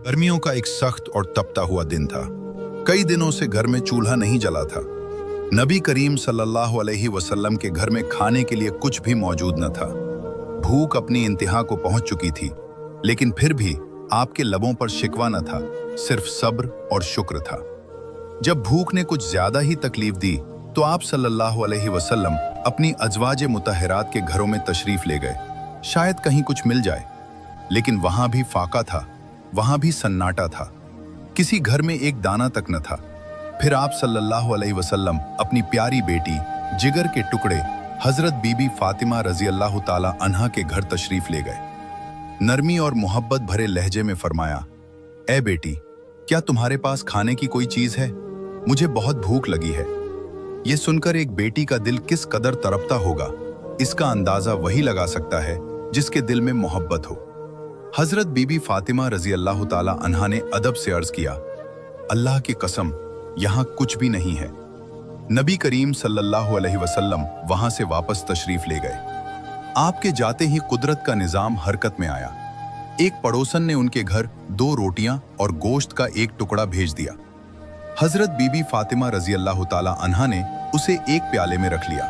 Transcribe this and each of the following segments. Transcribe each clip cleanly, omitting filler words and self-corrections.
गर्मियों का एक सख्त और तपता हुआ दिन था। कई दिनों से घर में चूल्हा नहीं जला था। नबी करीम सल्लल्लाहु अलैहि वसल्लम के घर में खाने के लिए कुछ भी मौजूद न था। भूख अपनी इंतहा को पहुंच चुकी थी, लेकिन फिर भी आपके लबों पर शिकवा न था, सिर्फ सब्र और शुक्र था। जब भूख ने कुछ ज्यादा ही तकलीफ दी तो आप सल्लल्लाहु अलैहि वसल्लम अपनी अज़वाजे मुतहरात के घरों में तशरीफ ले गए, शायद कहीं कुछ मिल जाए। लेकिन वहां भी फाका था, वहां भी सन्नाटा था, किसी घर में एक दाना तक न था। फिर आप सल्लल्लाहु अलैहि वसल्लम अपनी प्यारी बेटी, जिगर के टुकड़े हजरत बीबी फातिमा रजी अल्लाह ताला अन्हा के घर तशरीफ ले गए। नरमी और मोहब्बत भरे लहजे में फरमाया, ए बेटी, क्या तुम्हारे पास खाने की कोई चीज है? मुझे बहुत भूख लगी है। ये सुनकर एक बेटी का दिल किस कदर तड़पता होगा, इसका अंदाजा वही लगा सकता है जिसके दिल में मोहब्बत हो। हजरत बीबी फातिमा रजी अल्लाह ताला अन्हा ने अदब से अर्ज किया, अल्लाह की कसम, यहाँ कुछ भी नहीं है। नबी करीम सल्लल्लाहु अलैहि वसल्लम वहां से वापस तशरीफ ले गए। आपके जाते ही कुदरत का निजाम हरकत में आया। एक पड़ोसन ने उनके घर 2 रोटियां और गोश्त का एक टुकड़ा भेज दिया। हजरत बीबी फातिमा रजी अल्लाह ताला अन्हा ने उसे एक प्याले में रख लिया।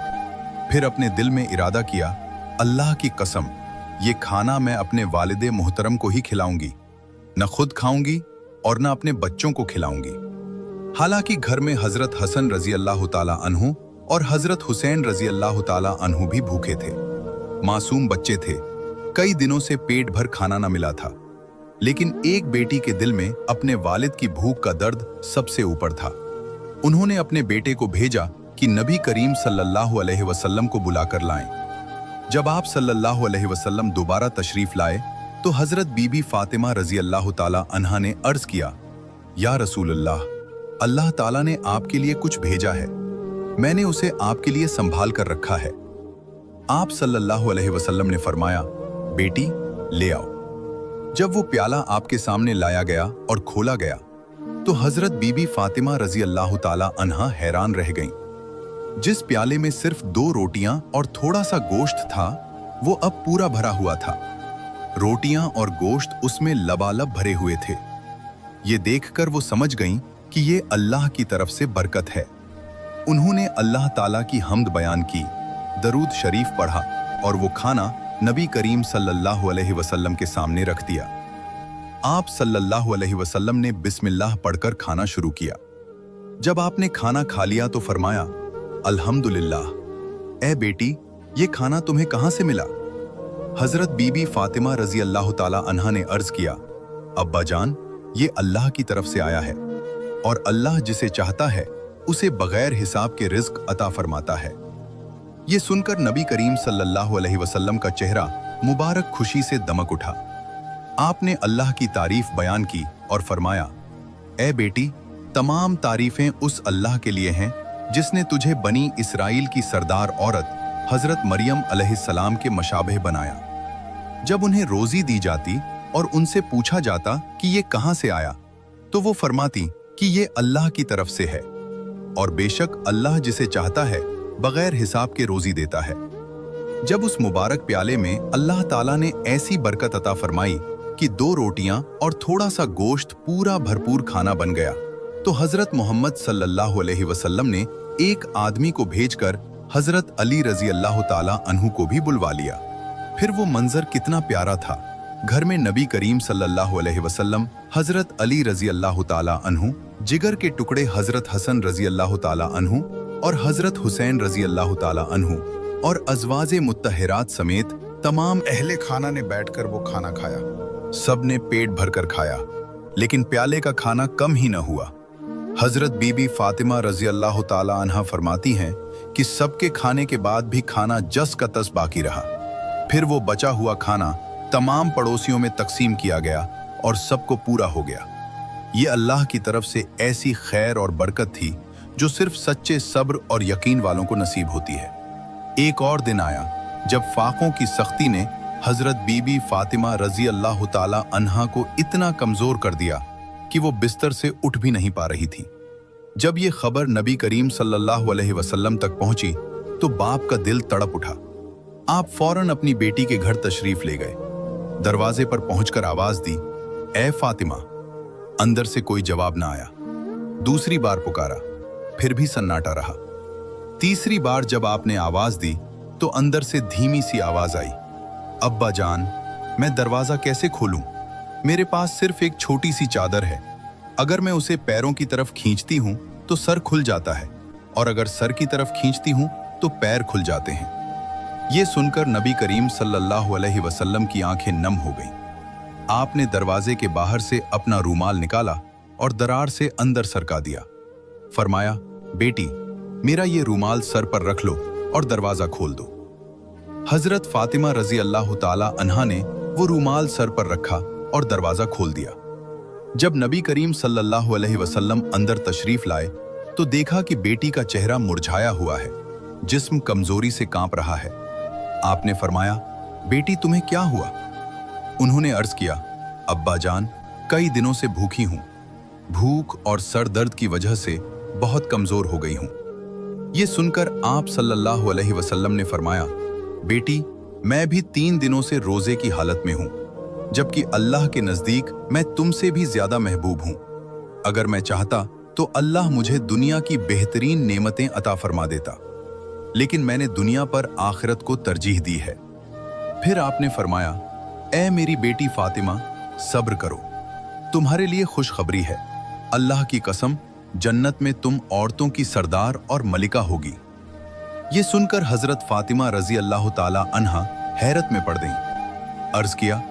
फिर अपने दिल में इरादा किया, अल्लाह की कसम, ये खाना मैं अपने वालिदे मोहतरम को ही खिलाऊंगी, न खुद खाऊंगी और न अपने बच्चों को खिलाऊंगी। हालांकि घर में हजरत हसन रजी अल्लाह ताला अन्हु और हजरत हुसैन रजी अल्लाह ताला अन्हु भी भूखे थे। मासूम बच्चे थे, कई दिनों से पेट भर खाना न मिला था। लेकिन एक बेटी के दिल में अपने वालिद की भूख का दर्द सबसे ऊपर था। उन्होंने अपने बेटे को भेजा कि नबी करीम सल्लल्लाहु अलैहि वसल्लम को बुलाकर लाएं। जब आप सल्लल्लाहु अलैहि वसल्लम दोबारा तशरीफ लाए तो हजरत बीबी फातिमा रजी अल्लाह ताला अन्हा ने अर्ज किया, या रसूल अल्लाह, अल्लाह ताला ने आपके लिए कुछ भेजा है, मैंने उसे आपके लिए संभाल कर रखा है। आप सल्लल्लाहु अलैहि वसल्लम ने फरमाया, बेटी ले आओ। जब वो प्याला आपके सामने लाया गया और खोला गया तो हजरत बीबी फातिमा रजी अल्लाह ताला अन्हा हैरान रह गईं। जिस प्याले में सिर्फ 2 रोटियां और थोड़ा सा गोश्त था, वो अब पूरा भरा हुआ था। रोटियां और गोश्त उसमें लबालब भरे हुए थे। ये देखकर वो समझ गईं कि ये अल्लाह की तरफ से बरकत है। उन्होंने अल्लाह ताला की हम्द बयान की, दरूद शरीफ पढ़ा और वो खाना नबी करीम सल्लल्लाहु अलैहि वसल्लम के सामने रख दिया। आप सल्लल्लाहु अलैहि वसल्लम ने बिस्मिल्लाह पढ़कर खाना शुरू किया। जब आपने खाना खा लिया तो फरमाया, अल्हम्दुलिल्लाह। ए बेटी, ये खाना तुम्हें कहां से मिला? हजरत बीबी फातिमा रजी अल्लाह ताला अन्हा ने अर्ज किया, अब्बा जान, ये अल्लाह की तरफ से आया है और अल्लाह जिसे चाहता है उसे बगैर हिसाब के रिज्क अता फरमाता है। ये सुनकर नबी करीम सल्लल्लाहु अलैहि वसल्लम का चेहरा मुबारक खुशी से दमक उठा। आपने अल्लाह की तारीफ बयान की और फरमाया, ए बेटी, तमाम तारीफें उस अल्लाह के लिए हैं जिसने तुझे बनी इसराइल की सरदार औरत हजरत मरियम अलैहिस्सलाम के मशाबह बनाया। जब उन्हें रोजी दी जाती और उनसे पूछा जाता कि ये कहां से आया, तो वो फरमाती कि ये अल्लाह की तरफ से है और बेशक अल्लाह जिसे चाहता है बगैर हिसाब के रोजी देता है। जब उस मुबारक प्याले में अल्लाह ताला ने ऐसी बरकत अता फरमाई कि 2 रोटियां और थोड़ा सा गोश्त पूरा भरपूर खाना बन गया, तो हजरत मोहम्मद सल्लल्लाहु अलैहि वसल्लम ने एक आदमी को भेजकर हजरत अली रजी अल्लाह ताला अन्हु को भी बुलवा लिया। फिर वो मंजर कितना प्यारा था। घर में नबी करीम सल्लल्लाहु अलैहि वसल्लम, हजरत अली रजी अल्लाह ताला अन्हु, जिगर के टुकड़े हजरत हसन रजी अल्लाह ताला अन्हु और हजरत हुसैन रजी अल्लाह ताला अन्हु और अज़वाजे मुत्तहरात समेत तमाम अहले खाना ने बैठकर वो खाना खाया। सब ने पेट भरकर खाया, लेकिन प्याले का खाना कम ही न हुआ। हजरत बीबी फातिमा रजी अल्लाह ताला अन्हा फरमाती हैं कि सबके खाने के बाद भी खाना जस का तस बाकी रहा। फिर वो बचा हुआ खाना तमाम पड़ोसियों में तकसीम किया गया और सबको पूरा हो गया। ये अल्लाह की तरफ से ऐसी खैर और बरकत थी जो सिर्फ सच्चे सब्र और यकीन वालों को नसीब होती है। एक और दिन आया जब फाकों की सख्ती ने हजरत बीबी फातिमा रजी अल्लाह ताला अन्हा को इतना कमजोर कर दिया कि वो बिस्तर से उठ भी नहीं पा रही थी। जब ये खबर नबी करीम सल्लल्लाहु अलैहि वसल्लम तक पहुंची तो बाप का दिल तड़प उठा। आप फौरन अपनी बेटी के घर तशरीफ ले गए। दरवाजे पर पहुंचकर आवाज दी, ए फातिमा, अंदर से कोई जवाब ना आया। दूसरी बार पुकारा, फिर भी सन्नाटा रहा। तीसरी बार जब आपने आवाज दी तो अंदर से धीमी सी आवाज आई, अब्बा जान, मैं दरवाजा कैसे खोलूं? मेरे पास सिर्फ एक छोटी सी चादर है। अगर मैं उसे पैरों की तरफ खींचती हूं तो सर खुल जाता है, और अगर सर की तरफ खींचती हूं तो पैर खुल जाते हैं। ये सुनकर नबी करीम सल्लल्लाहु अलैहि वसल्लम की आंखें नम हो गईं। आपने दरवाजे के बाहर से अपना रूमाल निकाला और दरार से अंदर सरका दिया। फरमाया, बेटी, मेरा ये रूमाल सर पर रख लो और दरवाजा खोल दो। हजरत फातिमा रजी अल्लाह ताला अन्हा ने वो रूमाल सर पर रखा और दरवाजा खोल दिया। जब नबी करीम सल्लल्लाहु अलैहि वसल्लम अंदर तशरीफ लाए तो देखा कि बेटी का चेहरा मुरझाया हुआ है, जिस्म कमजोरी से कांप रहा है। आपने फरमाया, बेटी तुम्हें क्या हुआ? उन्होंने अर्ज किया, अब्बा जान, कई दिनों से भूखी हूं। भूख और सर दर्द की वजह से बहुत कमजोर हो गई हूं। ये सुनकर आप सल्लल्लाहु अलैहि वसल्लम ने फरमाया, बेटी, मैं भी 3 दिनों से रोजे की हालत में हूं, जबकि अल्लाह के नजदीक मैं तुमसे भी ज्यादा महबूब हूं। अगर मैं चाहता तो अल्लाह मुझे दुनिया की बेहतरीन नेमतें अता फरमा देता, लेकिन मैंने दुनिया पर आखिरत को तरजीह दी है। फिर आपने फरमाया, ऐ मेरी बेटी फातिमा, सब्र करो, तुम्हारे लिए खुशखबरी है। अल्लाह की कसम, जन्नत में तुम औरतों की सरदार और मलिका होगी। ये सुनकर हजरत फातिमा रजी अल्लाह ताला अन्हा हैरत में पड़ गईं। अर्ज किया,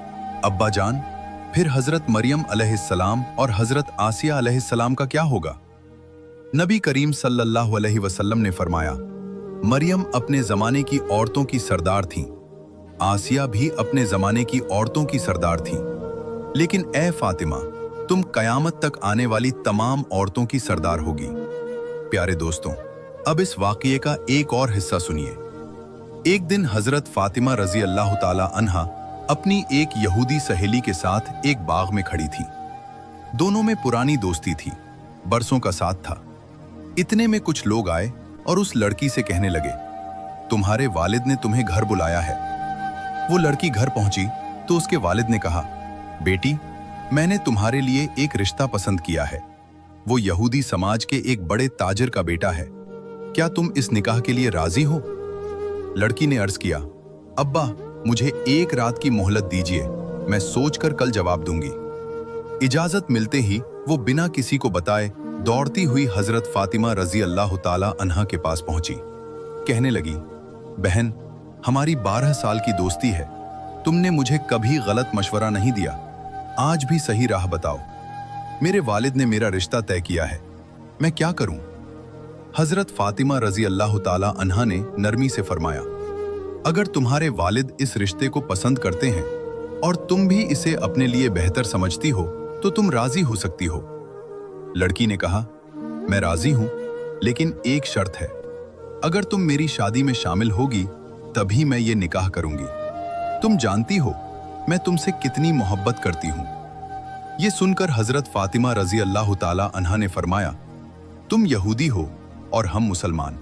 अब्बा जान, फिर हजरत मरियम अलैहिस्सलाम और हजरत आसिया अलैहिस्सलाम का क्या होगा? नबी करीम सल्लल्लाहु अलैहि वसल्लम ने फरमाया, मरियम अपने जमाने की औरतों की सरदार थीं, आसिया भी अपने जमाने की औरतों की सरदार थीं, लेकिन ए फातिमा, तुम कयामत तक आने वाली तमाम औरतों की सरदार होगी। प्यारे दोस्तों, अब इस वाक़ये का एक और हिस्सा सुनिए। एक दिन हजरत फातिमा रजी अल्लाह ताला अन्हा अपनी एक यहूदी सहेली के साथ एक बाग में खड़ी थी। दोनों में पुरानी दोस्ती थी, बरसों का साथ था। इतने में कुछ लोग आए और उस लड़की से कहने लगे, तुम्हारे वालिद ने तुम्हें घर बुलाया है। वो लड़की घर पहुंची तो उसके वालिद ने कहा, बेटी, मैंने तुम्हारे लिए एक रिश्ता पसंद किया है। वो यहूदी समाज के एक बड़े ताजिर का बेटा है। क्या तुम इस निकाह के लिए राजी हो? लड़की ने अर्ज किया, अब्बा, मुझे एक रात की मोहलत दीजिए, मैं सोचकर कल जवाब दूंगी। इजाजत मिलते ही वो बिना किसी को बताए दौड़ती हुई हजरत फातिमा रजी अल्लाह ताला अन्हा के पास पहुंची। कहने लगी, बहन, हमारी 12 साल की दोस्ती है। तुमने मुझे कभी गलत मशवरा नहीं दिया, आज भी सही राह बताओ। मेरे वालिद ने मेरा रिश्ता तय किया है, मैं क्या करूं? हजरत फातिमा रजी अल्लाह ताला अन्हा ने नरमी से फरमाया, अगर तुम्हारे वालिद इस रिश्ते को पसंद करते हैं और तुम भी इसे अपने लिए बेहतर समझती हो तो तुम राजी हो सकती हो। लड़की ने कहा, मैं राजी हूं, लेकिन एक शर्त है, अगर तुम मेरी शादी में शामिल होगी तभी मैं ये निकाह करूंगी। तुम जानती हो मैं तुमसे कितनी मोहब्बत करती हूं। ये सुनकर हजरत फातिमा रजी अल्लाह ताला अन्हा ने फरमाया, तुम यहूदी हो और हम मुसलमान।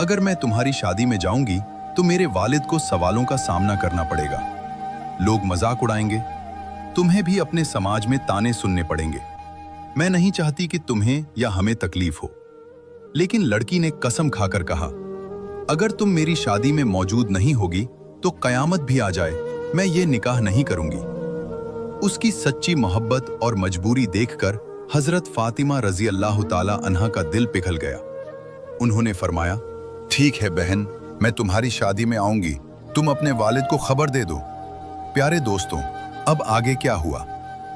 अगर मैं तुम्हारी शादी में जाऊंगी तो मेरे वालिद को सवालों का सामना करना पड़ेगा, लोग मजाक उड़ाएंगे, तुम्हें भी अपने समाज में ताने सुनने पड़ेंगे। मैं नहीं चाहती कि तुम्हें या हमें तकलीफ हो। लेकिन लड़की ने कसम खाकर कहा, अगर तुम मेरी शादी में मौजूद नहीं होगी तो कयामत भी आ जाए, मैं ये निकाह नहीं करूंगी। उसकी सच्ची मोहब्बत और मजबूरी देखकर हजरत फातिमा रजी अल्लाह ताला अन्हा का दिल पिघल गया। उन्होंने फरमाया, ठीक है बहन, मैं तुम्हारी शादी में आऊंगी, तुम अपने वालिद को खबर दे दो। प्यारे दोस्तों, अब आगे क्या हुआ?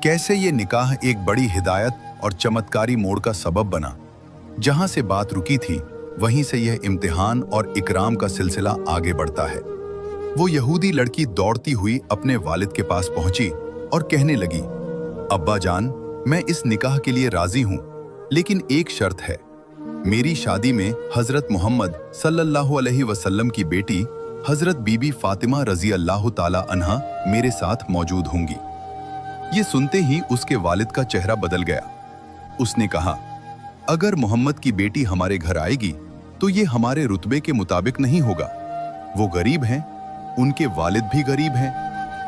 कैसे ये निकाह एक बड़ी हिदायत और चमत्कारी मोड़ का सबब बना? जहां से बात रुकी थी वहीं से यह इम्तिहान और इकराम का सिलसिला आगे बढ़ता है। वो यहूदी लड़की दौड़ती हुई अपने वालिद के पास पहुंची और कहने लगी, अब्बा जान, मैं इस निकाह के लिए राजी हूं, लेकिन एक शर्त है, मेरी शादी में हजरत मोहम्मद सल्लल्लाहु अलैहि वसल्लम की बेटी हजरत बीबी फातिमा रजी अल्लाह ताला अन्हा मेरे साथ मौजूद होंगी। ये सुनते ही उसके वालिद का चेहरा बदल गया। उसने कहा, अगर मोहम्मद की बेटी हमारे घर आएगी तो ये हमारे रुतबे के मुताबिक नहीं होगा। वो गरीब हैं, उनके वालिद भी गरीब हैं,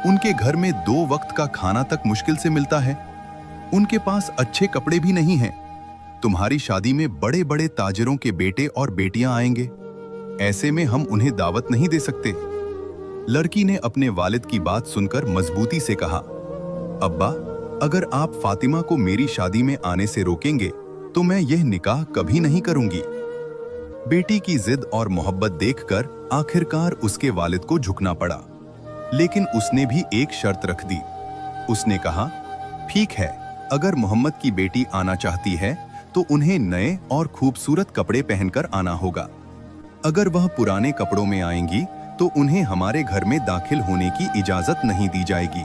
उनके घर में 2 वक्त का खाना तक मुश्किल से मिलता है। उनके पास अच्छे कपड़े भी नहीं हैं। तुम्हारी शादी में बड़े बड़े ताजिरों के बेटे और बेटियां आएंगे, ऐसे में हम उन्हें दावत नहीं दे सकते। लड़की ने अपने वालिद की बात सुनकर मजबूती से कहा, अब्बा, अगर आप फातिमा को मेरी शादी में आने से रोकेंगे तो मैं यह निकाह कभी नहीं करूंगी। बेटी की जिद और मोहब्बत देखकर आखिरकार उसके वालिद को झुकना पड़ा, लेकिन उसने भी एक शर्त रख दी। उसने कहा, ठीक है, अगर मोहम्मद की बेटी आना चाहती है तो उन्हें नए और खूबसूरत कपड़े पहनकर आना होगा। अगर वह पुराने कपड़ों में आएंगी तो उन्हें हमारे घर में दाखिल होने की इजाजत नहीं दी जाएगी।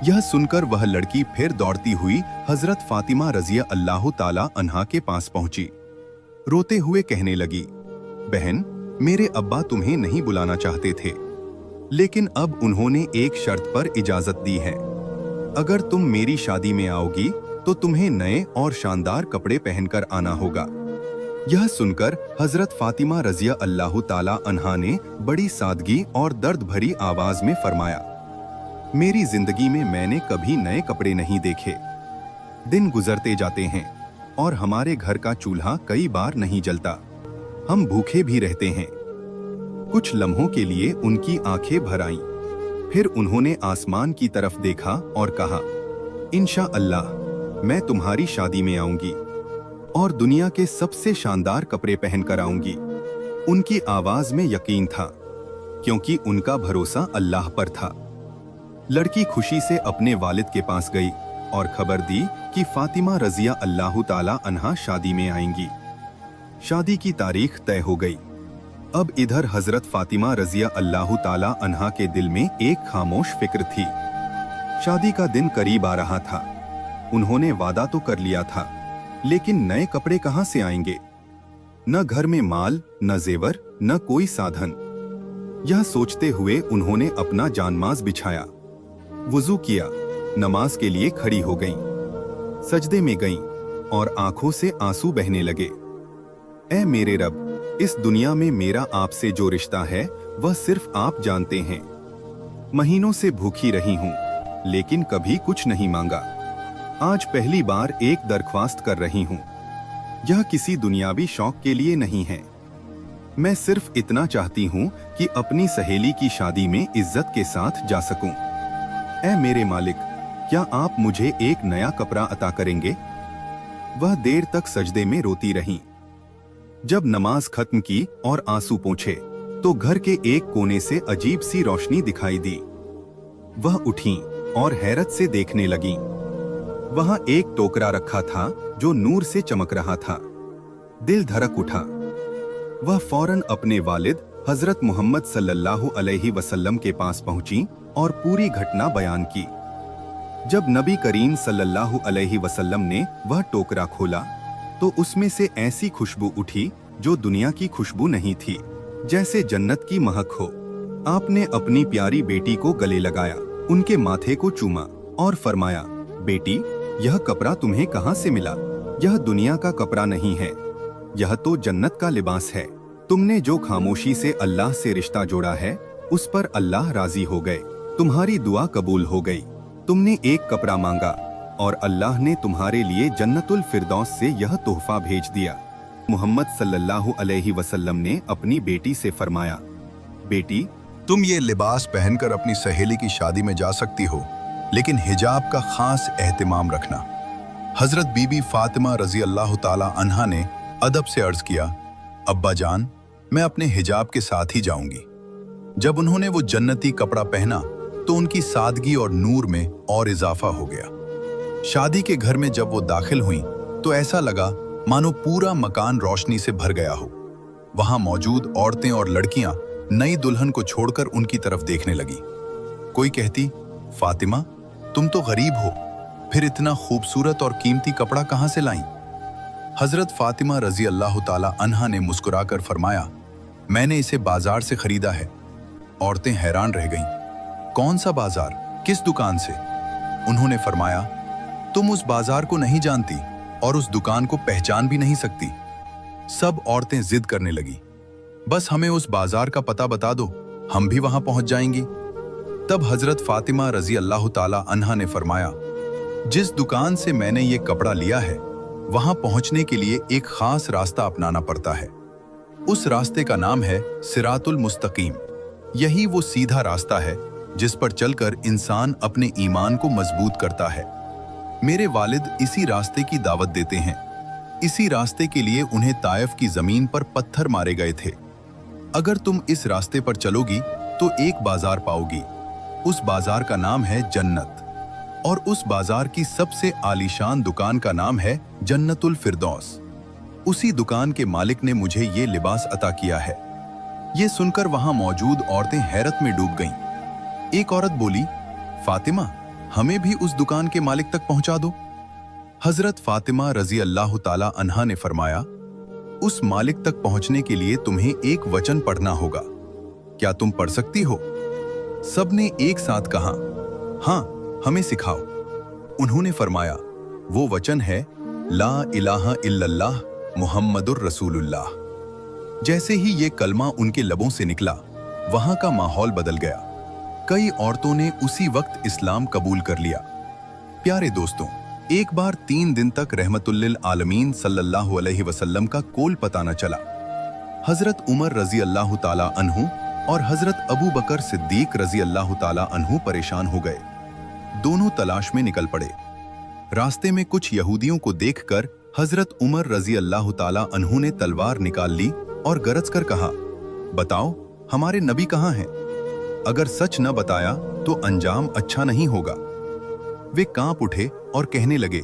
यह सुनकर वह लड़की फिर दौड़ती हुई हजरत फातिमा रज़िया अल्लाह ताला अन्हा के पास पहुंची। रोते हुए कहने लगी, बहन, मेरे अब्बा तुम्हें नहीं बुलाना चाहते थे, लेकिन अब उन्होंने एक शर्त पर इजाजत दी है। अगर तुम मेरी शादी में आओगी तो तुम्हें नए और शानदार कपड़े पहनकर आना होगा। यह सुनकर हजरत फातिमा रज़िया अल्लाह ताला अन्हा ने बड़ी सादगी और दर्द भरी आवाज में फरमाया, मेरी जिंदगी में मैंने कभी नए कपड़े नहीं देखे। दिन गुजरते जाते हैं और हमारे घर का चूल्हा कई बार नहीं जलता, हम भूखे भी रहते हैं। कुछ लम्हों के लिए उनकी आंखें भर आईं, फिर उन्होंने आसमान की तरफ देखा और कहा, इंशाअल्लाह मैं तुम्हारी शादी में आऊंगी और दुनिया के सबसे शानदार कपड़े पहनकर आऊंगी। उनकी आवाज में यकीन था, क्योंकि उनका भरोसा अल्लाह पर था। लड़की खुशी से अपने वालिद के पास गई और खबर दी कि फातिमा रज़िया अल्लाह ताला अन्हा शादी में आएंगी। शादी की तारीख तय हो गई। अब इधर हजरत फातिमा रज़िया अल्लाह ताला अन्हा के दिल में एक खामोश फिक्र थी। शादी का दिन करीब आ रहा था। उन्होंने वादा तो कर लिया था, लेकिन नए कपड़े कहां से आएंगे? न घर में माल, न जेवर, न कोई साधन। यह सोचते हुए उन्होंने अपना जानमाज बिछाया, वुजू किया, नमाज के लिए खड़ी हो गईं। सजदे में गईं और आंखों से आंसू बहने लगे। ऐ मेरे रब, इस दुनिया में मेरा आपसे जो रिश्ता है वह सिर्फ आप जानते हैं। महीनों से भूखी रही हूँ, लेकिन कभी कुछ नहीं मांगा। आज पहली बार एक दरख्वास्त कर रही हूँ। यह किसी दुनियावी शौक के लिए नहीं है। मैं सिर्फ इतना चाहती हूँ कि अपनी सहेली की शादी में इज्जत के साथ जा सकूं। ऐ मेरे मालिक, क्या आप मुझे एक नया कपड़ा अता करेंगे? वह देर तक सजदे में रोती रहीं। जब नमाज खत्म की और आंसू पोंछे तो घर के एक कोने से अजीब सी रोशनी दिखाई दी। वह उठीं और हैरत से देखने लगीं। वहां एक टोकरा रखा था जो नूर से चमक रहा था। दिल धड़क उठा। वह फौरन अपने वालिद हजरत मोहम्मद सल्लल्लाहु अलैहि वसल्लम के पास पहुंची और पूरी घटना बयान की। जब नबी करीम सल्लल्लाहु अलैहि वसल्लम ने वह टोकरा खोला तो उसमें से ऐसी खुशबू उठी जो दुनिया की खुशबू नहीं थी, जैसे जन्नत की महक हो। आपने अपनी प्यारी बेटी को गले लगाया, उनके माथे को चूमा और फरमाया, बेटी, यह कपड़ा तुम्हें कहां से मिला? यह दुनिया का कपड़ा नहीं है, यह तो जन्नत का लिबास है। तुमने जो खामोशी से अल्लाह से रिश्ता जोड़ा है, उस पर अल्लाह राजी हो गए। तुम्हारी दुआ कबूल हो गई। तुमने एक कपड़ा मांगा और अल्लाह ने तुम्हारे लिए जन्नतुल फिरदौस से यह तोहफा भेज दिया। मोहम्मद सल्लल्लाहु अलैहि वसल्लम ने अपनी बेटी से फरमाया, बेटी, तुम ये लिबास पहनकर अपनी सहेली की शादी में जा सकती हो, लेकिन हिजाब का खास एहतिमाम रखना। हजरत बीबी फातिमा रज़ी अल्लाह ताला अन्हा ने अदब से अर्ज किया, अब्बा जान, मैं अपने हिजाब के साथ ही जाऊंगी। जब उन्होंने वो जन्नती कपड़ा पहना तो उनकी सादगी और नूर में और इजाफा हो गया। शादी के घर में जब वो दाखिल हुई तो ऐसा लगा मानो पूरा मकान रोशनी से भर गया हो। वहां मौजूद औरतें और लड़कियां नई दुल्हन को छोड़कर उनकी तरफ देखने लगी। कोई कहती, फातिमा, तुम तो गरीब हो, फिर इतना खूबसूरत और कीमती कपड़ा कहां से लाईं? हजरत फातिमा रज़ी अल्लाह ताला अन्हा ने मुस्कुराकर फरमाया, मैंने इसे बाजार से खरीदा है। औरतें हैरान रह गईं। कौन सा बाजार? किस दुकान से? उन्होंने फरमाया, तुम उस बाजार को नहीं जानती और उस दुकान को पहचान भी नहीं सकती। सब औरतें जिद करने लगी, बस हमें उस बाजार का पता बता दो, हम भी वहां पहुंच जाएंगी। तब हजरत फातिमा रज़ी अल्लाह ताला अन्हा ने फरमाया, जिस दुकान से मैंने ये कपड़ा लिया है वहां पहुंचने के लिए एक खास रास्ता अपनाना पड़ता है। उस रास्ते का नाम है सिरातुल मुस्तकीम। यही वो सीधा रास्ता है जिस पर चलकर इंसान अपने ईमान को मजबूत करता है। मेरे वालिद इसी रास्ते की दावत देते हैं। इसी रास्ते के लिए उन्हें ताइफ की जमीन पर पत्थर मारे गए थे। अगर तुम इस रास्ते पर चलोगी तो एक बाजार पाओगी। उस बाजार का नाम है जन्नत, और उस बाजार की सबसे आलीशान दुकान का नाम है जन्नतुल फिरदौस। उसी दुकान के मालिक ने मुझे ये लिबास अता किया है। ये सुनकर वहां मौजूद औरतें हैरत में डूब गईं। एक औरत बोली, फातिमा, हमें भी उस दुकान के मालिक तक पहुंचा दो। हजरत फातिमा रजी अल्लाह ताला अन्हा ने फरमाया, उस मालिक तक पहुंचने के लिए तुम्हें एक वचन पढ़ना होगा। क्या तुम पढ़ सकती हो? सबने एक साथ कहा, हाँ, हमें सिखाओ। उन्होंने फरमाया, वो वचन है ला इलाहा इल्लल्लाह मुहम्मदुर रसूलुल्लाह। जैसे ही ये कलमा उनके लबों से निकला, वहां का माहौल बदल गया। कई औरतों ने उसी वक्त इस्लाम कबूल कर लिया। प्यारे दोस्तों, एक बार 3 दिन तक रहमतुल्लिल आलमीन सल्लल्लाहु अलैहि वसल्लम का कोल पता न चला। हजरत उमर रजी अल्लाह ताला अन्हु और हजरत अबू बकर सिद्दीक रजी अल्लाह ताला अन्हु परेशान हो गए। दोनों तलाश में निकल पड़े। रास्ते में कुछ यहूदियों को देखकर हजरत उमर रजी अल्लाह ताला अन्हु ने तलवार निकाल ली और गरज कर कहा, बताओ हमारे नबी कहाँ हैं? अगर सच न बताया तो अंजाम अच्छा नहीं होगा। वे कांप उठे और कहने लगे,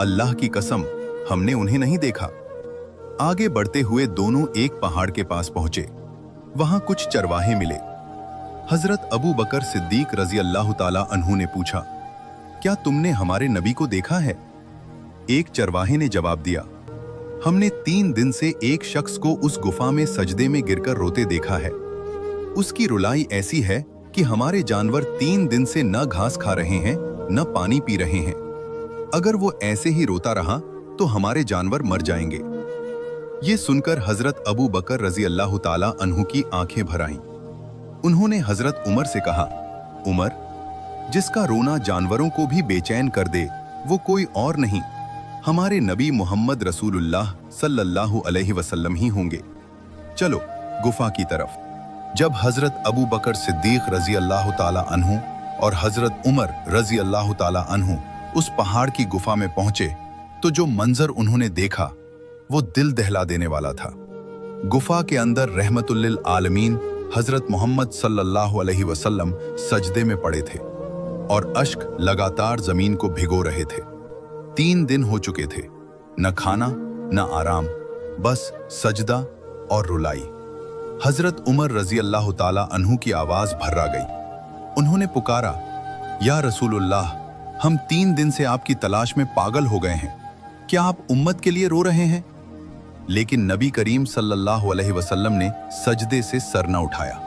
अल्लाह की कसम, हमने उन्हें नहीं देखा। आगे बढ़ते हुए दोनों एक पहाड़ के पास पहुंचे। वहां कुछ चरवाहे मिले। हजरत अबू बकर सिद्दीक रजी अल्लाह ताला अन्हु ने पूछा, क्या तुमने हमारे नबी को देखा है? एक चरवाहे ने जवाब दिया, हमने 3 दिन से एक शख्स को उस गुफा में सजदे में गिरकर रोते देखा है। उसकी रुलाई ऐसी है कि हमारे जानवर 3 दिन से न घास खा रहे हैं न पानी पी रहे हैं। अगर वो ऐसे ही रोता रहा तो हमारे जानवर मर जाएंगे। ये सुनकर हजरत अबू बकर रजी अल्लाह ताला अन्हु की आंखें भर आईं। उन्होंने हजरत उमर से कहा, उमर, जिसका रोना जानवरों को भी बेचैन कर दे वो कोई और नहीं, हमारे नबी मोहम्मद रसूलुल्लाह सल्लल्लाहु अलैहि वसल्लम ही होंगे। चलो गुफा की तरफ। जब हजरत अबू बकर सिद्दीक रजी अल्लाह ताला अन्हु और हजरत उमर रजी अल्लाह ताला अन्हु उस पहाड़ की गुफा में पहुंचे तो जो मंजर उन्होंने देखा वो दिल दहला देने वाला था। गुफा के अंदर रहमतुल्लिल आलमीन हजरत मोहम्मद सल्लल्लाहु अलैहि वसल्लम सजदे में पड़े थे और अश्क लगातार जमीन को भिगो रहे थे। 3 दिन हो चुके थे, न खाना न आराम, बस सजदा और रुलाई। हजरत उमर रजी अल्लाह ताला अन्हु की आवाज भर्रा गई। उन्होंने पुकारा, या रसूलुल्लाह, हम 3 दिन से आपकी तलाश में पागल हो गए हैं। क्या आप उम्मत के लिए रो रहे हैं? लेकिन नबी करीम सल्लल्लाहु अलैहि वसल्लम ने सजदे से सर न उठाया।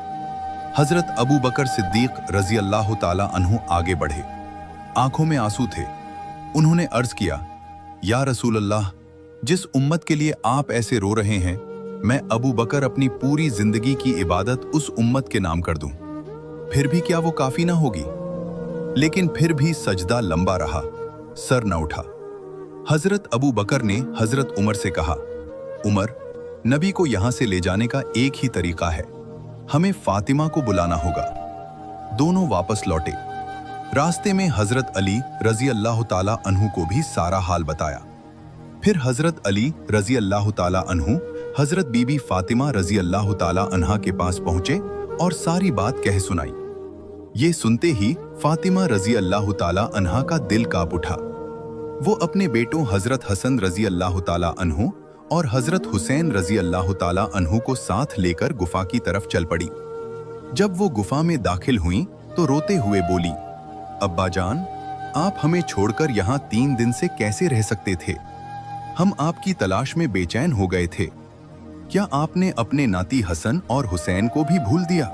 हजरत अबू बकर सिद्दीक रजी अल्लाह ताला अन्हु आगे बढ़े। आंखों में आंसू थे। उन्होंने अर्ज किया, या रसूलल्लाह, जिस उम्मत के लिए आप ऐसे रो रहे हैं, मैं अबू बकर अपनी पूरी जिंदगी की इबादत उस उम्मत के नाम कर दूं, फिर भी क्या वो काफी ना होगी? लेकिन फिर भी सजदा लंबा रहा, सर न उठा। हजरत अबू बकर ने हजरत उमर से कहा, उमर, नबी को यहां से ले जाने का एक ही तरीका है, हमें फातिमा को बुलाना होगा। दोनों वापस लौटे। रास्ते में हजरत अली रजी अल्लाह ताला अन्हु को भी सारा हाल बताया। फिर हजरत अली रजी अल्लाह ताला अन्हु हजरत बीबी फातिमा रजी अल्लाह ताला अन्हा के पास पहुंचे और सारी बात कह सुनाई। ये सुनते ही फातिमा रजी अल्लाह ताला अन्हा का दिल कांप उठा। वो अपने बेटों हजरत हसन रजी अल्लाह ताला अन्हु और हजरत हुसैन रजी अल्लाह ताला अन्हु को साथ लेकर गुफा की तरफ चल पड़ी। जब वो गुफा में दाखिल हुई तो रोते हुए बोली, अब्बा जान, आप हमें छोड़कर यहाँ 3 दिन से कैसे रह सकते थे? हम आपकी तलाश में बेचैन हो गए थे। क्या आपने अपने नाती हसन और हुसैन को भी भूल दिया?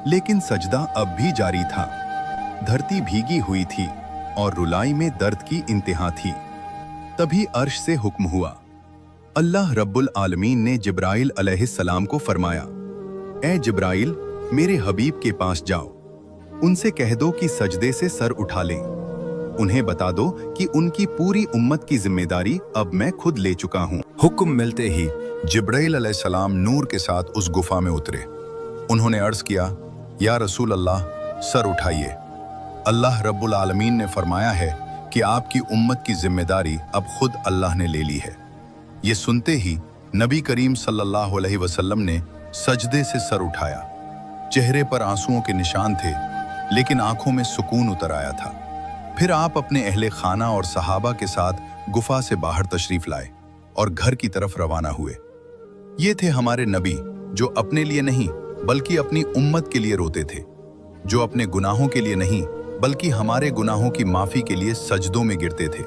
लेकिन सजदा अब भी जारी था। धरती भीगी हुई थी और रुलाई में दर्द की इंतहा थी। तभी अर्श से हुक्म हुआ। अल्लाह रब्बुल आलमीन ने जिब्राइल अलैहिस्सलाम को फरमाया, ए जिब्राइल, मेरे हबीब के पास जाओ, उनसे कह दो कि सजदे से सर उठा लें। उन्हें बता दो कि उनकी पूरी उम्मत की जिम्मेदारी अब मैं खुद ले चुका हूँ। हुक्म मिलते ही जिब्राइल अलैहिस्सलाम नूर के साथ उस गुफा में उतरे। उन्होंने अर्ज किया, या रसूल अल्लाह, सर उठाइए। अल्लाह रब्बुल आलमीन ने फरमाया है कि आपकी उम्मत की जिम्मेदारी अब खुद अल्लाह ने ले ली है। ये सुनते ही नबी करीम सल्लल्लाहु अलैहि वसल्लम ने सजदे से सर उठाया। चेहरे पर आंसुओं के निशान थे, लेकिन आंखों में सुकून उतर आया था। फिर आप अपने अहले खाना और सहाबा के साथ गुफा से बाहर तशरीफ लाए और घर की तरफ रवाना हुए। ये थे हमारे नबी, जो अपने लिए नहीं बल्कि अपनी उम्मत के लिए रोते थे, जो अपने गुनाहों के लिए नहीं बल्कि हमारे गुनाहों की माफी के लिए सजदों में गिरते थे।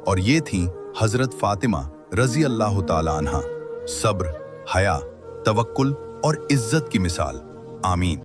और ये थीं हजरत फातिमा रजी अल्लाह ताला अन्हा, सब्र, हया, तवक्कुल और इज्जत की मिसाल। आमीन।